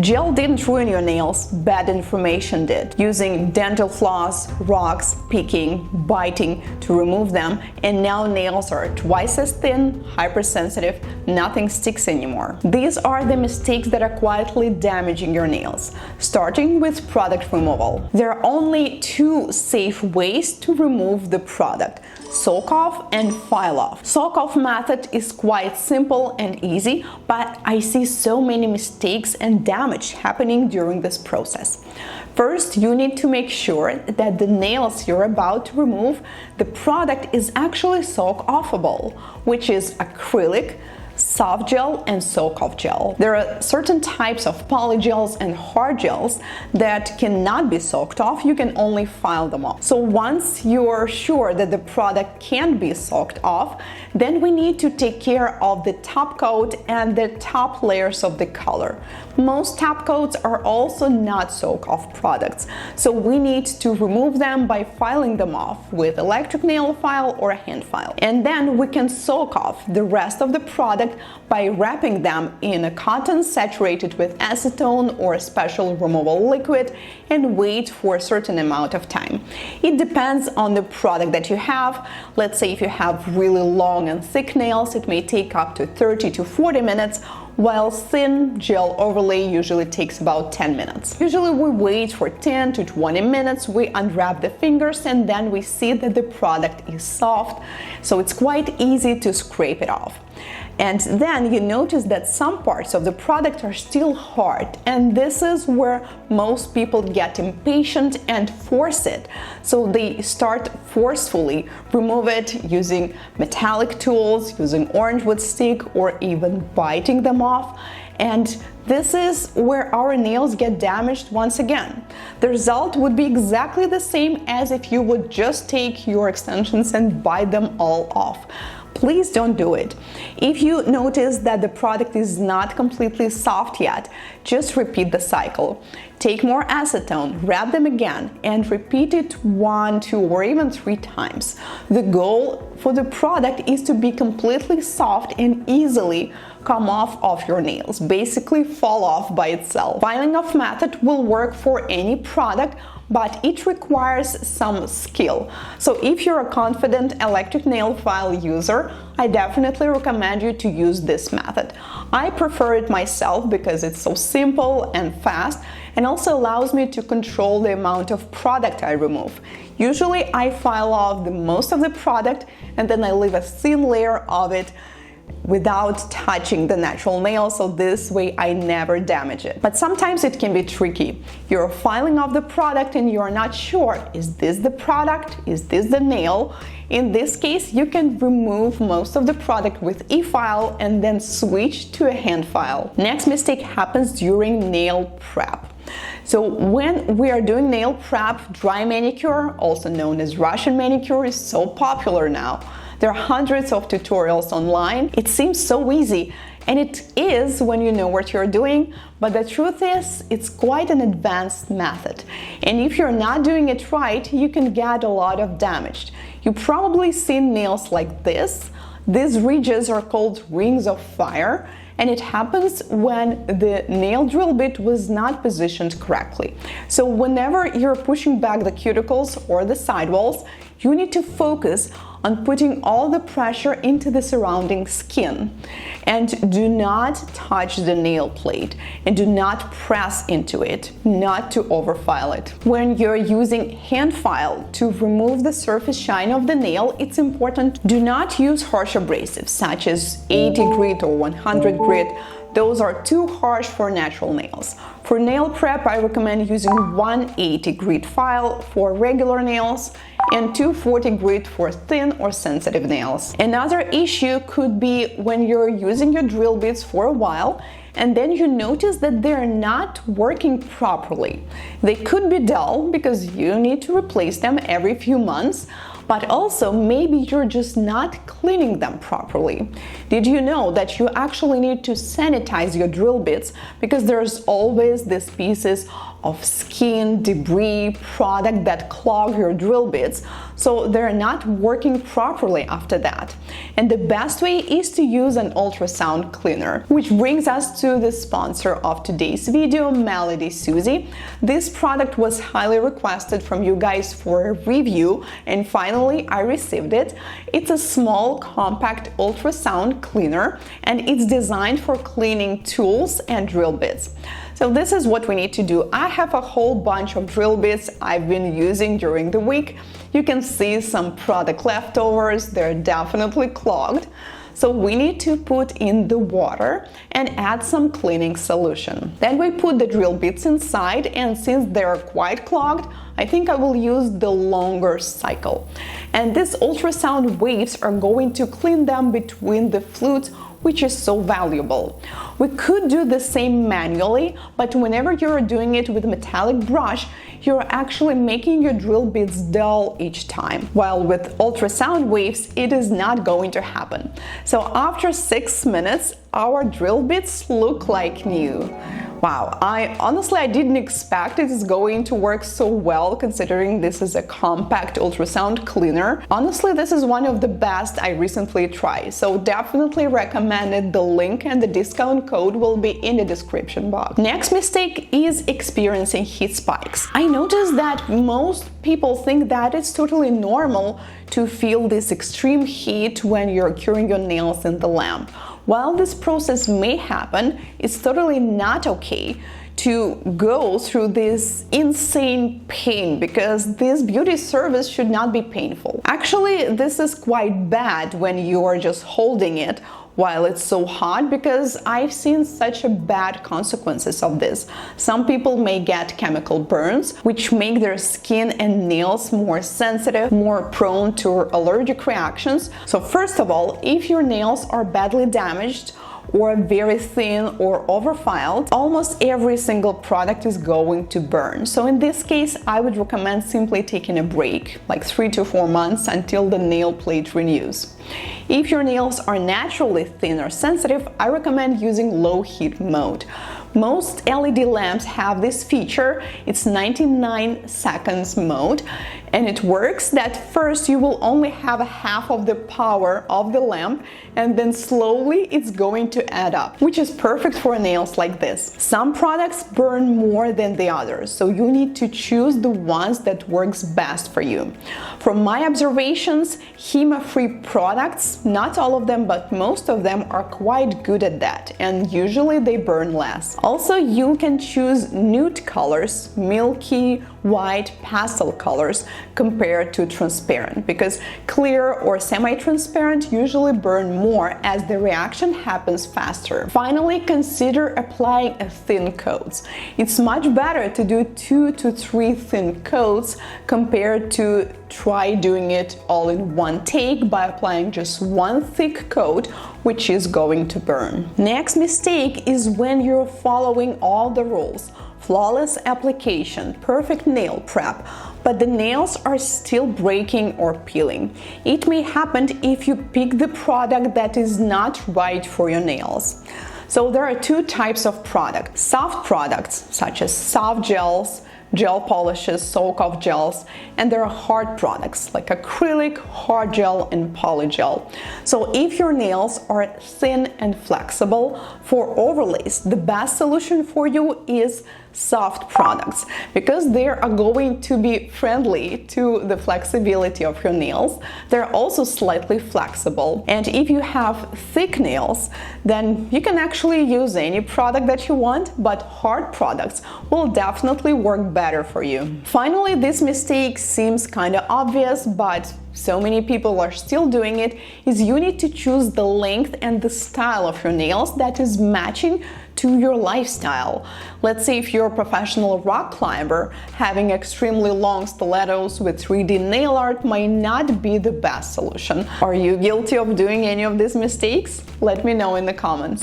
Gel didn't ruin your nails, bad information did. Using dental floss, rocks, picking, biting to remove them, and now nails are twice as thin, hypersensitive, nothing sticks anymore. These are the mistakes that are quietly damaging your nails, starting with product removal. There are only two safe ways to remove the product: soak off and file off. Soak off method is quite simple and easy, but I see so many mistakes and damage happening during this process. First, you need to make sure that the nails you're about to remove, the product is actually soak-offable, which is acrylic, soft gel, and soak-off gel. There are certain types of polygels and hard gels that cannot be soaked off. You can only file them off. So once you're sure that the product can be soaked off, then we need to take care of the top coat and the top layers of the color. Most top coats are also not soak-off products, so we need to remove them by filing them off with electric nail file or a hand file. And then we can soak off the rest of the product by wrapping them in a cotton saturated with acetone or a special removal liquid and wait for a certain amount of time. It depends on the product that you have. Let's say if you have really long and thick nails, it may take up to 30 to 40 minutes, while thin gel overlay usually takes about 10 minutes. Usually we wait for 10 to 20 minutes, we unwrap the fingers, and then we see that the product is soft, so it's quite easy to scrape it off. And then you notice that some parts of the product are still hard, and this is where most people get impatient and force it. So they start forcefully remove it using metallic tools, using orange wood stick, or even biting them off. And this is where our nails get damaged once again. The result would be exactly the same as if you would just take your extensions and bite them all off. Please don't do it. If you notice that the product is not completely soft yet, just repeat the cycle. Take more acetone, wrap them again, and repeat it 1, 2, or even 3 times. The goal for the product is to be completely soft and easily come off of your nails, basically fall off by itself. Filing off method will work for any product, but it requires some skill. So if you're a confident electric nail file user, I definitely recommend you to use this method. I prefer it myself because it's so simple and fast, and also allows me to control the amount of product I remove. Usually I file off the most of the product and then I leave a thin layer of it without touching the natural nail, so this way I never damage it. But sometimes it can be tricky. You're filing off the product and you're not sure, is this the product? Is this the nail? In this case, you can remove most of the product with e-file and then switch to a hand file. Next mistake happens during nail prep. So when we are doing nail prep, dry manicure, also known as Russian manicure, is so popular now. There are hundreds of tutorials online. It seems so easy, and it is when you know what you're doing, but the truth is, it's quite an advanced method. And if you're not doing it right, you can get a lot of damage. You've probably seen nails like this. These ridges are called rings of fire, and it happens when the nail drill bit was not positioned correctly. So whenever you're pushing back the cuticles or the sidewalls, you need to focus on putting all the pressure into the surrounding skin. And do not touch the nail plate and do not press into it, not to overfile it. When you're using hand file to remove the surface shine of the nail, it's important do not use harsh abrasives such as 80 grit or 100 grit. Those are too harsh for natural nails. For nail prep, I recommend using 180 grit file for regular nails and 240 grit for thin or sensitive nails. Another issue could be when you're using your drill bits for a while and then you notice that they're not working properly. They could be dull because you need to replace them every few months, but also maybe you're just not cleaning them properly. Did you know that you actually need to sanitize your drill bits because there's always these pieces of skin, debris, product that clog your drill bits, so they're not working properly after that. And the best way is to use an ultrasound cleaner, which brings us to the sponsor of today's video, Melody Susie. This product was highly requested from you guys for a review, and finally I received it. It's a small, compact ultrasound cleaner, and it's designed for cleaning tools and drill bits. So this is what we need to do. I have a whole bunch of drill bits I've been using during the week. You can see some product leftovers, they're definitely clogged. So we need to put in the water and add some cleaning solution. Then we put the drill bits inside, and since they're quite clogged, I think I will use the longer cycle. And these ultrasound waves are going to clean them between the flutes, which is so valuable. We could do the same manually, but whenever you're doing it with a metallic brush, you're actually making your drill bits dull each time. While with ultrasound waves, it is not going to happen. So after 6 minutes, our drill bits look like new. Wow, I didn't expect it is going to work so well, considering this is a compact ultrasound cleaner. Honestly, this is one of the best I recently tried, so definitely recommend it. The link and the discount code will be in the description box. Next mistake is experiencing heat spikes. I noticed that most people think that it's totally normal to feel this extreme heat when you're curing your nails in the lamp. While this process may happen, it's totally not okay to go through this insane pain, because this beauty service should not be painful. Actually, this is quite bad when you are just holding it while it's so hot, because I've seen such bad consequences of this. Some people may get chemical burns, which make their skin and nails more sensitive, more prone to allergic reactions. So first of all, if your nails are badly damaged or very thin or overfiled, almost every single product is going to burn. So in this case, I would recommend simply taking a break, like 3 to 4 months until the nail plate renews. If your nails are naturally thin or sensitive, I recommend using low heat mode. Most LED lamps have this feature. It's 99 seconds mode, and it works that first you will only have half of the power of the lamp, and then slowly it's going to add up, which is perfect for nails like this. Some products burn more than the others, so you need to choose the ones that works best for you. From my observations, HEMA-free products, not all of them, but most of them are quite good at that, and usually they burn less. Also, you can choose nude colors, milky, white, pastel colors compared to transparent, because clear or semi-transparent usually burn more as the reaction happens faster. Finally, consider applying a thin coat. It's much better to do 2 to 3 thin coats compared to try doing it all in one take by applying just one thick coat, which is going to burn. Next mistake is when you're following all the rules. Flawless application, perfect nail prep, but the nails are still breaking or peeling. It may happen if you pick the product that is not right for your nails. So there are 2 types of products. Soft products, such as soft gels, gel polishes, soak-off gels, and there are hard products like acrylic, hard gel, and polygel. So if your nails are thin and flexible, for overlays, the best solution for you is soft products, because they are going to be friendly to the flexibility of your nails. They're also slightly flexible, and if you have thick nails, then you can actually use any product that you want, but hard products will definitely work better for you. Finally, this mistake seems kind of obvious, but so many people are still doing it, is you need to choose the length and the style of your nails that is matching to your lifestyle. Let's say if you're a professional rock climber, having extremely long stilettos with 3D nail art might not be the best solution. Are you guilty of doing any of these mistakes? Let me know in the comments.